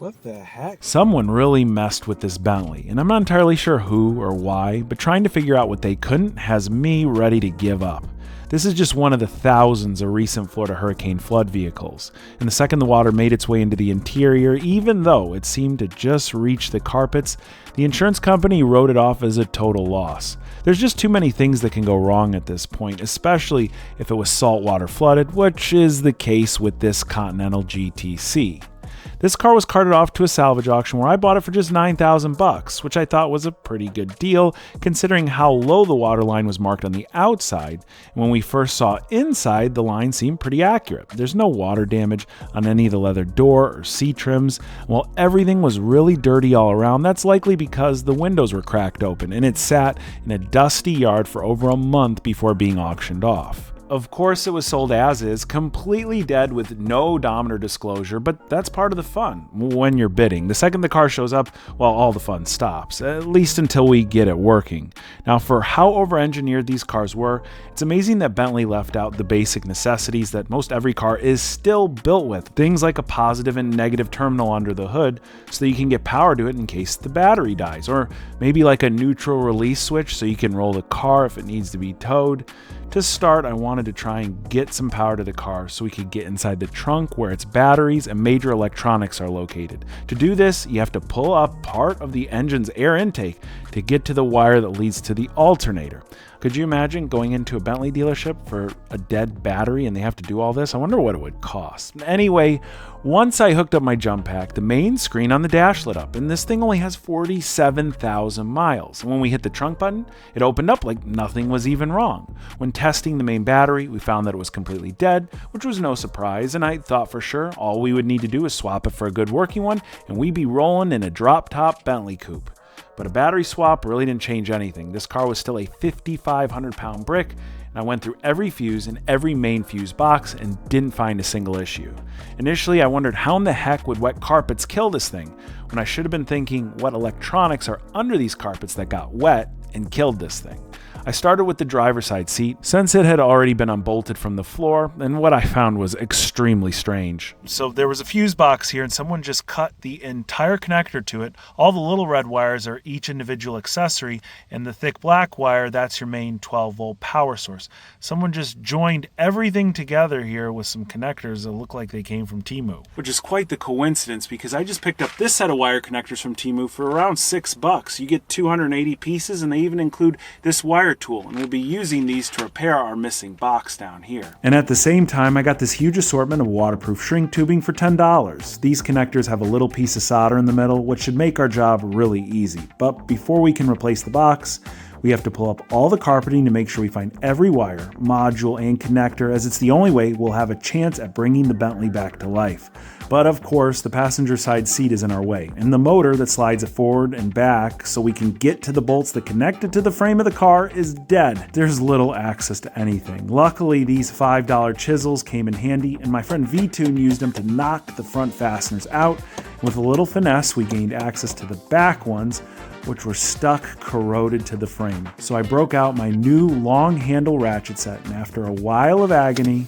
What the heck? Someone really messed with this Bentley, and I'm not entirely sure who or why, but trying to figure out what they couldn't has me ready to give up. This is just one of the thousands of recent Florida hurricane flood vehicles, and the second the water made its way into the interior, even though it seemed to just reach the carpets, the insurance company wrote it off as a total loss. There's just too many things that can go wrong at this point, especially if it was saltwater flooded, which is the case with this Continental GTC. This car was carted off to a salvage auction where I bought it for just $9,000, which I thought was a pretty good deal considering how low the water line was marked on the outside. And when we first saw inside, the line seemed pretty accurate. There's no water damage on any of the leather door or seat trims. While everything was really dirty all around, that's likely because the windows were cracked open and it sat in a dusty yard for over a month before being auctioned off. Of course, it was sold as is, completely dead with no odometer disclosure, but that's part of the fun when you're bidding. The second the car shows up, well, all the fun stops, at least until we get it working. Now, for how over-engineered these cars were, it's amazing that Bentley left out the basic necessities that most every car is still built with. Things like a positive and negative terminal under the hood so that you can get power to it in case the battery dies, or maybe like a neutral release switch so you can roll the car if it needs to be towed. To start, I wanted to try and get some power to the car so we could get inside the trunk where its batteries and major electronics are located. To do this, you have to pull up part of the engine's air intake to get to the wire that leads to the alternator. Could you imagine going into a Bentley dealership for a dead battery and they have to do all this? I wonder what it would cost. Anyway, once I hooked up my jump pack, the main screen on the dash lit up, and this thing only has 47,000 miles. And when we hit the trunk button, it opened up like nothing was even wrong. When testing the main battery, we found that it was completely dead, which was no surprise, and I thought for sure all we would need to do is swap it for a good working one, and we'd be rolling in a drop-top Bentley Coupe. But a battery swap really didn't change anything. This car was still a 5,500-pound brick, and I went through every fuse in every main fuse box and didn't find a single issue. Initially, I wondered how in the heck would wet carpets kill this thing, when I should have been thinking what electronics are under these carpets that got wet and killed this thing. I started with the driver's side seat, since it had already been unbolted from the floor, and what I found was extremely strange. So there was a fuse box here, and someone just cut the entire connector to it. All the little red wires are each individual accessory, and the thick black wire, that's your main 12-volt power source. Someone just joined everything together here with some connectors that look like they came from Temu. Which is quite the coincidence, because I just picked up this set of wire connectors from Temu for around $6. You get 280 pieces, and they even include this wire tool, and we'll be using these to repair our missing box down here. And at the same time, I got this huge assortment of waterproof shrink tubing for $10. These connectors have a little piece of solder in the middle, which should make our job really easy. But before we can replace the box, we have to pull up all the carpeting to make sure we find every wire, module, and connector, as it's the only way we'll have a chance at bringing the Bentley back to life. But of course, the passenger side seat is in our way, and the motor that slides it forward and back so we can get to the bolts that connect it to the frame of the car is dead. There's little access to anything. Luckily, these $5 chisels came in handy, and my friend V-Tune used them to knock the front fasteners out. With a little finesse, we gained access to the back ones, which were stuck corroded to the frame. So I broke out my new long handle ratchet set, and after a while of agony,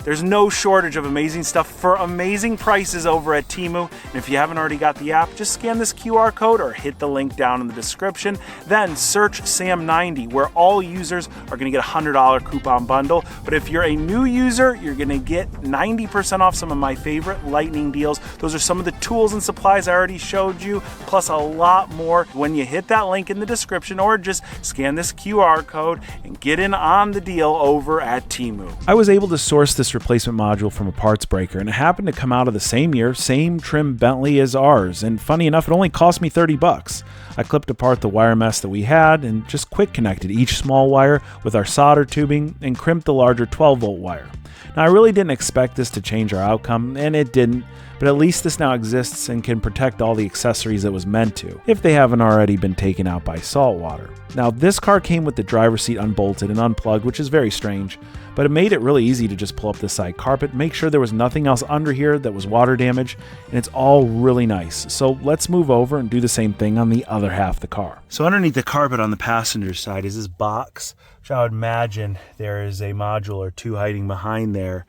there's no shortage of amazing stuff for amazing prices over at Temu. And if you haven't already got the app, just scan this QR code or hit the link down in the description. Then search Sam90, where all users are going to get a $100 coupon bundle. But if you're a new user, you're going to get 90% off some of my favorite lightning deals. Those are some of the tools and supplies I already showed you, plus a lot more when you hit that link in the description, or just scan this QR code and get in on the deal over at Temu. I was able to source this replacement module from a parts breaker, and it happened to come out of the same year, same trim Bentley as ours, and funny enough, it only cost me $30. I clipped apart the wire mesh that we had and just quick connected each small wire with our solder tubing and crimped the larger 12-volt wire. Now, I really didn't expect this to change our outcome, and it didn't, but at least this now exists and can protect all the accessories it was meant to, if they haven't already been taken out by salt water. Now, this car came with the driver's seat unbolted and unplugged, which is very strange, but it made it really easy to just pull up the side carpet, make sure there was nothing else under here that was water damage, and it's all really nice. So let's move over and do the same thing on the other half of the car. So underneath the carpet on the passenger side is this box, which I would imagine there is a module or two hiding behind there.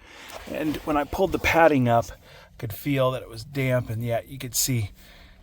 And when I pulled the padding up, could feel that it was damp, and yet you could see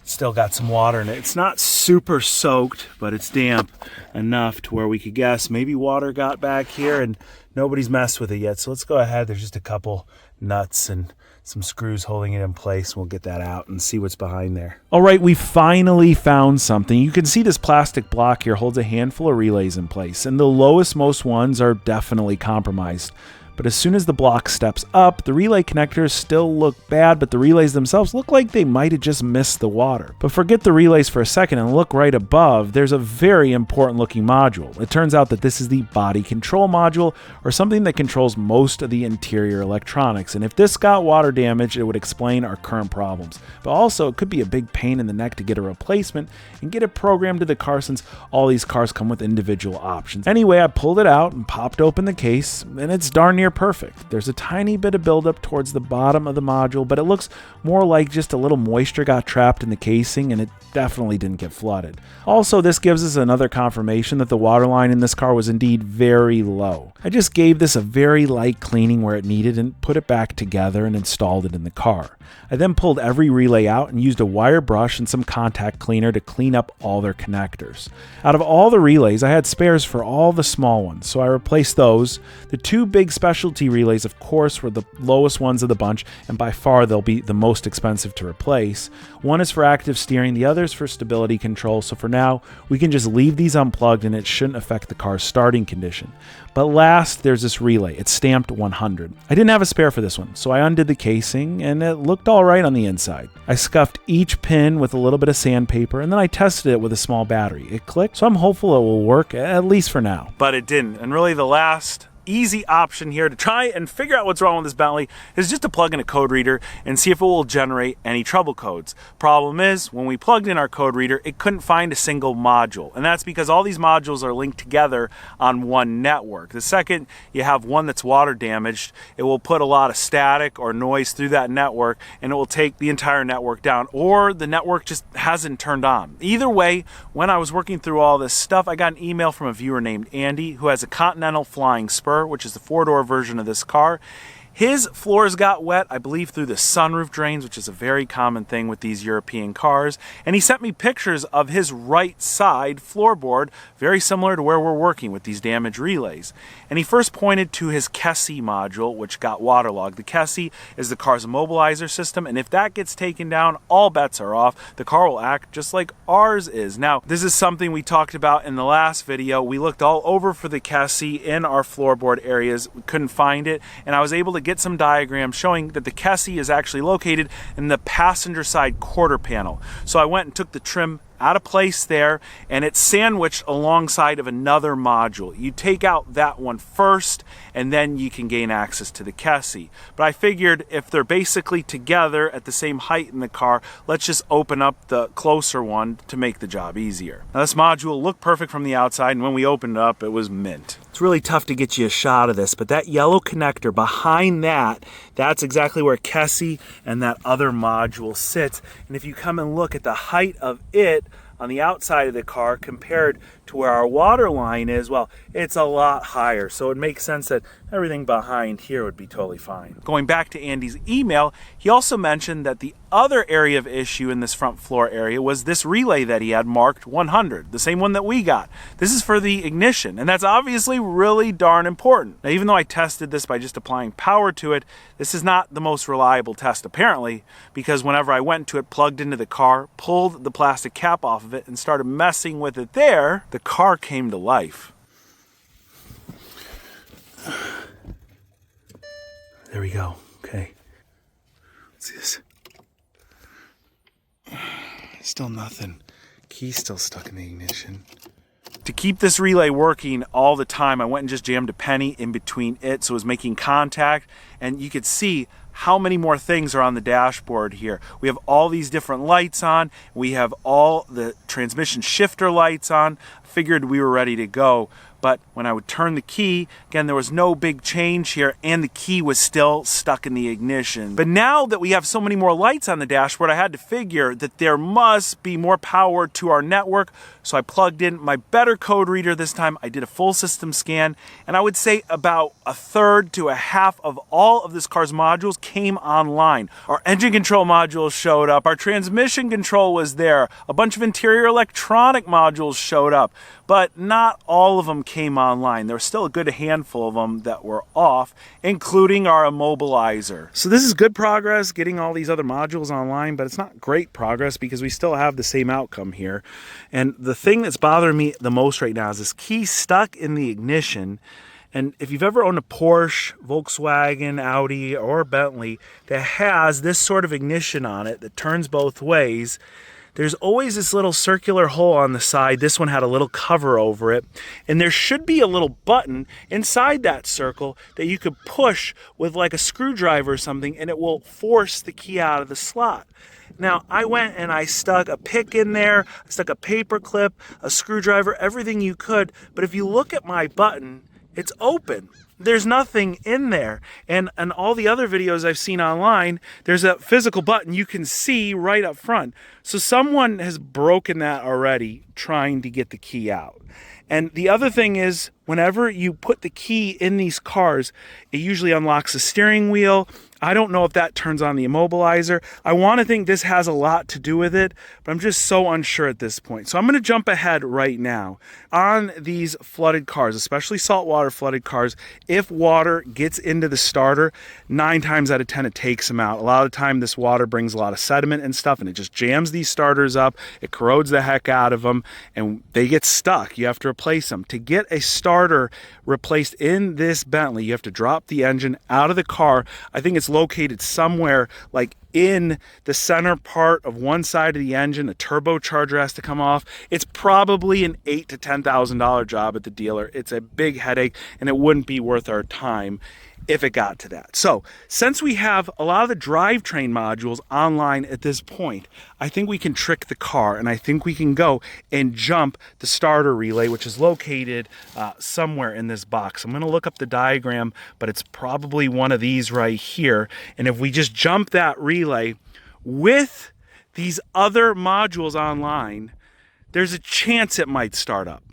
it's still got some water in it. It's not super soaked, but it's damp enough to where we could guess maybe water got back here and nobody's messed with it yet. So let's go ahead. There's just a couple nuts and some screws holding it in place. We'll get that out and see what's behind there. All right, we finally found something. You can see this plastic block here holds a handful of relays in place, and the lowest most ones are definitely compromised. But as soon as the block steps up, the relay connectors still look bad, but the relays themselves look like they might have just missed the water. But forget the relays for a second and look right above. There's a very important looking module. It turns out that this is the body control module, or something that controls most of the interior electronics. And if this got water damage, it would explain our current problems. But also, it could be a big pain in the neck to get a replacement and get it programmed to the car, since all these cars come with individual options. Anyway, I pulled it out and popped open the case, and it's darn near perfect. There's a tiny bit of buildup towards the bottom of the module, but it looks more like just a little moisture got trapped in the casing, and it definitely didn't get flooded. Also, this gives us another confirmation that the water line in this car was indeed very low. I just gave this a very light cleaning where it needed and put it back together and installed it in the car. I then pulled every relay out and used a wire brush and some contact cleaner to clean up all their connectors. Out of all the relays, I had spares for all the small ones, so I replaced those. The two big specialty relays, of course, were the lowest ones of the bunch, and by far they'll be the most expensive to replace. One is for active steering, the other is for stability control, so for now, we can just leave these unplugged and it shouldn't affect the car's starting condition. But last, there's this relay. It's stamped 100. I didn't have a spare for this one, so I undid the casing, and it looked all right on the inside. I scuffed each pin with a little bit of sandpaper, and then I tested it with a small battery. It clicked, so I'm hopeful it will work, at least for now. But it didn't, and really the last easy option here to try and figure out what's wrong with this Bentley is just to plug in a code reader and see if it will generate any trouble codes. Problem is, when we plugged in our code reader, it couldn't find a single module, and that's because all these modules are linked together on one network. The second you have one that's water damaged, it will put a lot of static or noise through that network, and it will take the entire network down, or the network just hasn't turned on. Either way, when I was working through all this stuff, I got an email from a viewer named Andy who has a Continental Flying Spur, which is the four-door version of this car. His floors got wet, I believe, through the sunroof drains, which is a very common thing with these European cars. And he sent me pictures of his right side floorboard, very similar to where we're working with these damaged relays. And he first pointed to his Kessie module, which got waterlogged. The Kessie is the car's immobilizer system, and if that gets taken down, all bets are off. The car will act just like ours is. Now, this is something we talked about in the last video. We looked all over for the Kessie in our floorboard areas. We couldn't find it, and I was able to get some diagrams showing that the Kessie is actually located in the passenger side quarter panel. So I went and took the trim out of place there, and it's sandwiched alongside of another module. You take out that one first, and then you can gain access to the Kessie. But I figured if they're basically together at the same height in the car, let's just open up the closer one to make the job easier. Now, this module looked perfect from the outside, and when we opened it up, it was mint. It's really tough to get you a shot of this, but that yellow connector behind that's exactly where Kessie and that other module sits. And if you come and look at the height of it on the outside of the car compared to where our water line is, well, it's a lot higher. So it makes sense that everything behind here would be totally fine. Going back to Andy's email, he also mentioned that the other area of issue in this front floor area was this relay that he had marked 100, the same one that we got. This is for the ignition, and that's obviously really darn important. Now, even though I tested this by just applying power to it, this is not the most reliable test apparently, because whenever I went to it, plugged into the car, pulled the plastic cap off of it, and started messing with it there, the car came to life. There we go. Okay. Let's see this. Still nothing. Key's still stuck in the ignition. To keep this relay working all the time, I went and just jammed a penny in between it so it was making contact, and you could see how many more things are on the dashboard here. We have all these different lights on. We have all the transmission shifter lights on. Figured we were ready to go. but when I would turn the key, again, there was no big change here, and the key was still stuck in the ignition. But now that we have so many more lights on the dashboard, I had to figure that there must be more power to our network, so I plugged in my better code reader this time. I did a full system scan, and I would say about a third to a half of all of this car's modules came online. Our engine control modules showed up, our transmission control was there, a bunch of interior electronic modules showed up, but not all of them came online. There was still a good handful of them that were off, including our immobilizer. So this is good progress, getting all these other modules online, but it's not great progress because we still have the same outcome here. And the thing that's bothering me the most right now is this key stuck in the ignition. And if you've ever owned a Porsche, Volkswagen, Audi, or Bentley that has this sort of ignition on it that turns both ways, there's always this little circular hole on the side. This one had a little cover over it. And there should be a little button inside that circle that you could push with like a screwdriver or something, and it will force the key out of the slot. Now, I went and I stuck a pick in there, I stuck a paper clip, a screwdriver, everything you could. But if you look at my button, it's open. There's nothing in there. And all the other videos I've seen online, there's a physical button you can see right up front. So someone has broken that already trying to get the key out. And the other thing is, whenever you put the key in these cars, it usually unlocks the steering wheel. I don't know if that turns on the immobilizer. I want to think this has a lot to do with it, but I'm just so unsure at this point. So I'm going to jump ahead right now. On these flooded cars, especially saltwater flooded cars, if water gets into the starter, 9 times out of 10 it takes them out. A lot of the time this water brings a lot of sediment and stuff, and it just jams these starters up. It corrodes the heck out of them, and they get stuck. You have to replace them. To get a starter replaced in this Bentley, you have to drop the engine out of the car. I think it's located somewhere like in the center part of one side of the engine. The turbocharger has to come off. It's probably an $8,000 to $10,000 job at the dealer. It's a big headache, and it wouldn't be worth our time if it got to that. So since we have a lot of the drivetrain modules online at this point, I think we can trick the car, and I think we can go and jump the starter relay, which is located somewhere in this box. I'm going to look up the diagram, but it's probably one of these right here. And if we just jump that relay with these other modules online, there's a chance it might start up.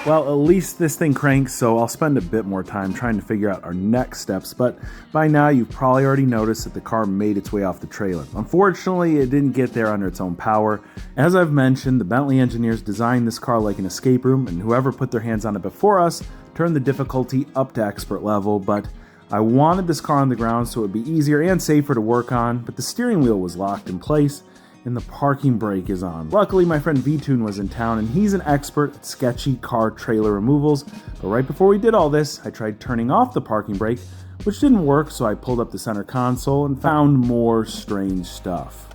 Well, at least this thing cranks, so I'll spend a bit more time trying to figure out our next steps, but by now you've probably already noticed that the car made its way off the trailer. Unfortunately, it didn't get there under its own power. As I've mentioned, the Bentley engineers designed this car like an escape room, and whoever put their hands on it before us turned the difficulty up to expert level, but I wanted this car on the ground so it would be easier and safer to work on, but the steering wheel was locked in place, and the parking brake is on. Luckily, my friend V-Tune was in town, and he's an expert at sketchy car trailer removals. But right before we did all this, I tried turning off the parking brake, which didn't work, so I pulled up the center console and found more strange stuff.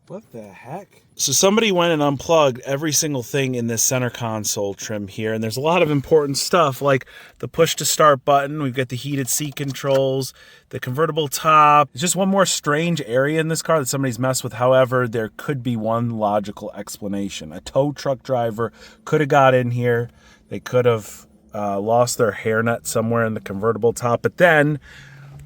What the heck? So somebody went and unplugged every single thing in this center console trim here, and there's a lot of important stuff like the push to start button. We've got the heated seat controls, the convertible top. It's just one more strange area in this car that somebody's messed with. However, there could be one logical explanation. A tow truck driver could have got in here. They could have lost their hairnet somewhere in the convertible top, but then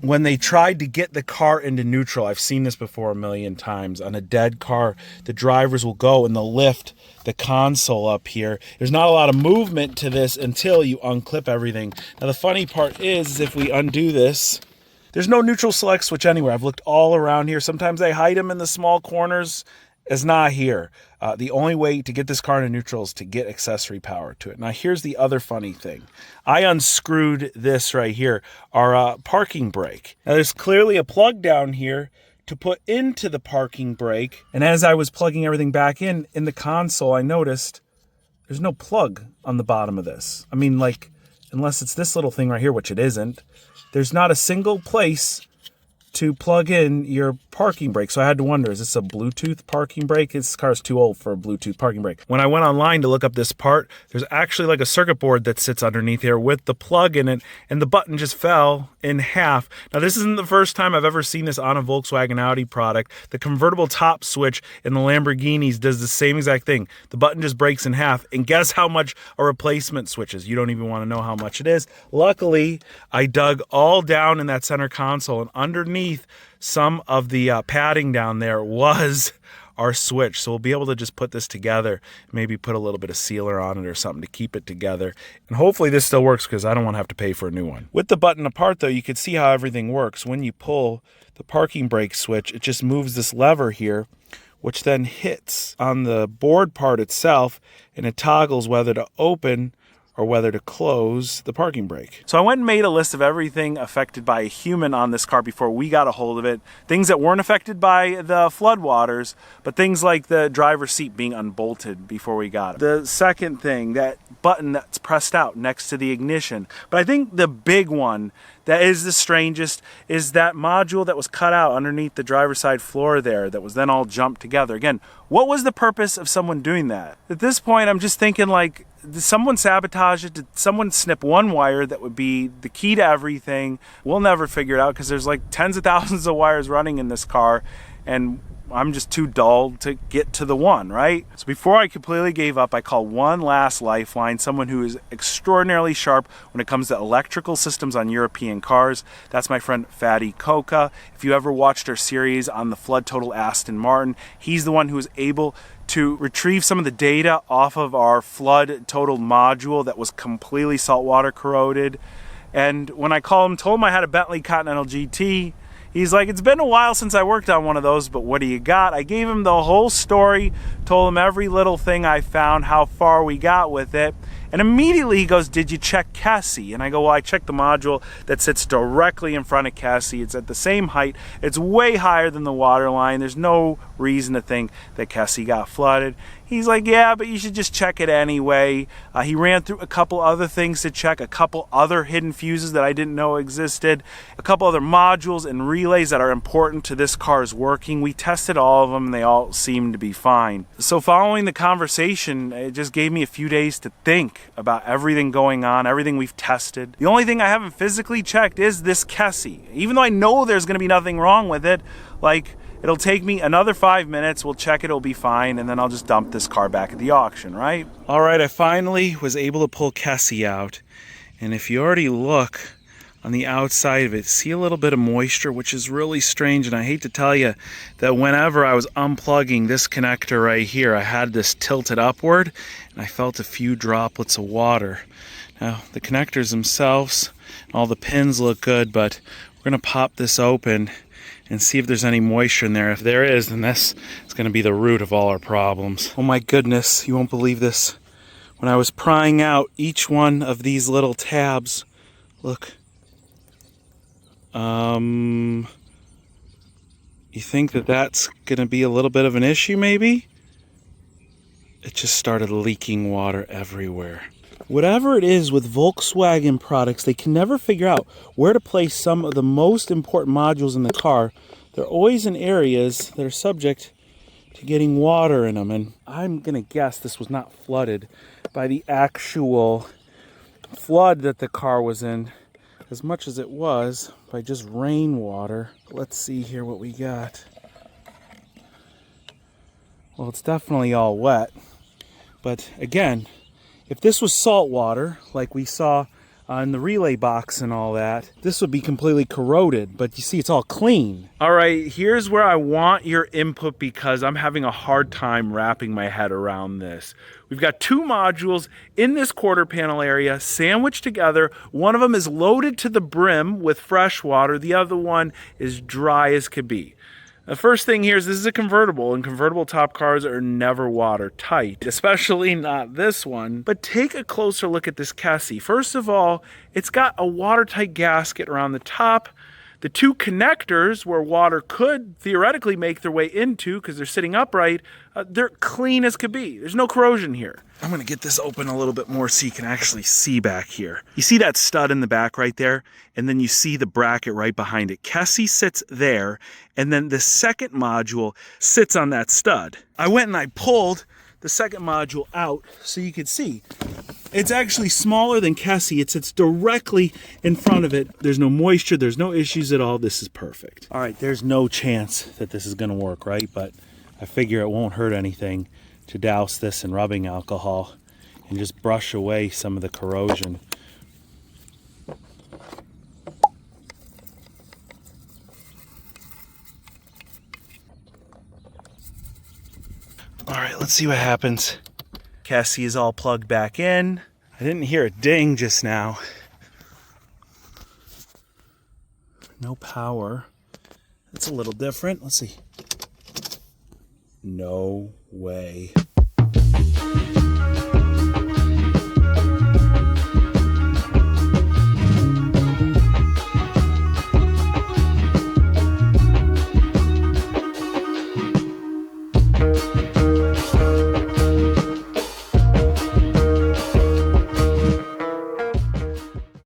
when they tried to get the car into neutral, I've seen this before a million times, on a dead car, the drivers will go and they'll lift the console up here. There's not a lot of movement to this until you unclip everything. Now the funny part is if we undo this, there's no neutral select switch anywhere. I've looked all around here. Sometimes they hide them in the small corners. It's not here. The only way to get this car into neutral is to get accessory power to it. Now, here's the other funny thing. I unscrewed this right here, our parking brake. Now, there's clearly a plug down here to put into the parking brake. And as I was plugging everything back in the console, I noticed there's no plug on the bottom of this. I mean, like, unless it's this little thing right here, which it isn't, there's not a single place to plug in your parking brake. So I had to wonder, is this a Bluetooth parking brake? This car's too old for a Bluetooth parking brake. When I went online to look up this part, there's actually like a circuit board that sits underneath here with the plug in it, and the button just fell in half. Now, this isn't the first time I've ever seen this on a Volkswagen Audi product. The convertible top switch in the Lamborghinis does the same exact thing. The button just breaks in half, and guess how much a replacement switch is? You don't even want to know how much it is. Luckily, I dug all down in that center console, and underneath some of the padding down there was our switch. So we'll be able to just put this together, maybe put a little bit of sealer on it or something to keep it together. And hopefully this still works because I don't want to have to pay for a new one. With the button apart though, you can see how everything works. When you pull the parking brake switch, it just moves this lever here, which then hits on the board part itself, and it toggles whether to open or whether to close the parking brake. So I went and made a list of everything affected by a human on this car before we got a hold of it. Things that weren't affected by the floodwaters, but things like the driver's seat being unbolted before we got it. The second thing, that button that's pressed out next to the ignition. But I think the big one that is the strangest is that module that was cut out underneath the driver's side floor there that was then all jumped together. Again, what was the purpose of someone doing that? At this point, I'm just thinking, like, did someone sabotage it? Did someone snip one wire that would be the key to everything? We'll never figure it out because there's like tens of thousands of wires running in this car, and I'm just too dull to get to the one, right? So before I completely gave up, I called one last lifeline, someone who is extraordinarily sharp when it comes to electrical systems on European cars. That's my friend Fatty Coca. If you ever watched our series on the Flood Total Aston Martin, he's the one who was able to retrieve some of the data off of our Flood Total module that was completely saltwater corroded. And when I called him, told him I had a Bentley Continental GT, he's like, it's been a while since I worked on one of those, but what do you got? I gave him the whole story, told him every little thing I found, how far we got with it. And immediately he goes, did you check Cassie? And I go, well, I checked the module that sits directly in front of Cassie. It's at the same height. It's way higher than the water line. There's no reason to think that Cassie got flooded. He's like, yeah, but you should just check it anyway. He ran through a couple other things to check, a couple other hidden fuses that I didn't know existed, a couple other modules and relays that are important to this car's working. We tested all of them and they all seemed to be fine. So following the conversation, it just gave me a few days to think about everything going on, everything we've tested. The only thing I haven't physically checked is this Cassie. Even though I know there's gonna be nothing wrong with it, like, it'll take me another 5 minutes, we'll check it, it'll be fine, and then I'll just dump this car back at the auction, right? All right, I finally was able to pull Cassie out, and if you already look on the outside of it, see a little bit of moisture, which is really strange, and I hate to tell you that whenever I was unplugging this connector right here, I had this tilted upward, and I felt a few droplets of water. Now, the connectors themselves, all the pins look good, but we're gonna pop this open and see if there's any moisture in there. If there is, then this is going to be the root of all our problems. Oh my goodness, you won't believe this. When I was prying out each one of these little tabs, look. You think that that's going to be a little bit of an issue maybe? It just started leaking water everywhere. Whatever it is with Volkswagen products, they can never figure out where to place some of the most important modules in the car. They're always in areas that are subject to getting water in them. And I'm going to guess this was not flooded by the actual flood that the car was in as much as it was by just rainwater. Let's see here what we got. Well, it's definitely all wet. But again, if this was salt water, like we saw in the relay box and all that, this would be completely corroded, but you see it's all clean. All right, here's where I want your input because I'm having a hard time wrapping my head around this. We've got two modules in this quarter panel area sandwiched together. One of them is loaded to the brim with fresh water. The other one is dry as could be. The first thing here is this is a convertible, and convertible top cars are never watertight, especially not this one. But take a closer look at this Cassie. First of all, it's got a watertight gasket around the top. The two connectors where water could theoretically make their way into, because they're sitting upright, they're clean as could be. There's no corrosion here. I'm gonna get this open a little bit more so you can actually see back here. You see that stud in the back right there? And then you see the bracket right behind it. Kessie sits there, and then the second module sits on that stud. I went and I pulled the second module out so you could see. It's actually smaller than Kessie. It sits directly in front of it. There's no moisture, there's no issues at all. This is perfect. All right, there's no chance that this is gonna work, right? But I figure it won't hurt anything to douse this in rubbing alcohol and just brush away some of the corrosion. All right, let's see what happens. Kessie is all plugged back in. I didn't hear a ding just now. No power. That's a little different. Let's see. No way.